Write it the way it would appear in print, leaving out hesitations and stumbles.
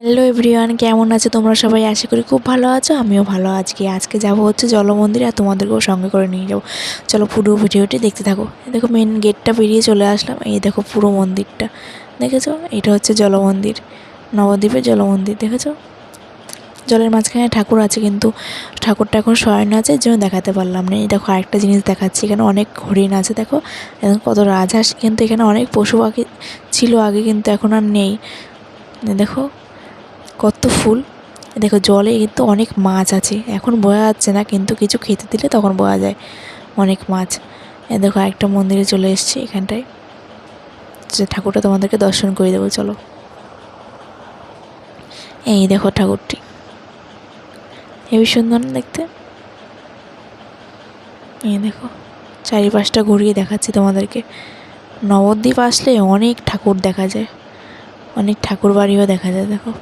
Hello everyone, কেমন আছো তোমরা সবাই? আশা করি খুব ভালো আছো। আমিও ভালো আজকে যাব হচ্ছে জলমন্দির, আর তোমাদেরকেও সঙ্গে করে নিয়ে যাবো। চলো পুরো ভিডিওটি দেখতে থাকো। দেখো মেন গেটটা পেরিয়ে চলে আসলাম। এই দেখো পুরো মন্দিরটা দেখেছো? এটা হচ্ছে জলমন্দির, নবদ্বীপের জলমন্দির। দেখেছো জলের মাঝখানে ঠাকুর আছে, কিন্তু ঠাকুরটা এখন শয়ন আছে, এর জন্য দেখাতে পারলাম না। এই দেখো আরেকটা জিনিস দেখাচ্ছি, এখানে অনেক হরিণ আছে। দেখো এখন কত রাজহাঁস, কিন্তু এখানে অনেক পশু পাখি ছিল আগে, কিন্তু এখন আর নেই। দেখো কত ফুল। দেখো জলে কিন্তু অনেক মাছ আছে, এখন বোঝা যাচ্ছে না, কিন্তু কিছু খেতে দিলে তখন বোঝা যায় অনেক মাছ। দেখো একটা মন্দিরে চলে এসেছি, এখানটায় যে ঠাকুরটা তোমাদেরকে দর্শন করে দেবো। চলো, এই দেখো ঠাকুরটি হেবি সুন্দর না দেখতে? এই দেখো চারিপাশটা ঘুরিয়ে দেখাচ্ছি তোমাদেরকে। নবদ্বীপ আসলে অনেক ঠাকুর দেখা যায়, অনেক ঠাকুর বাড়িও দেখা যায়। দেখো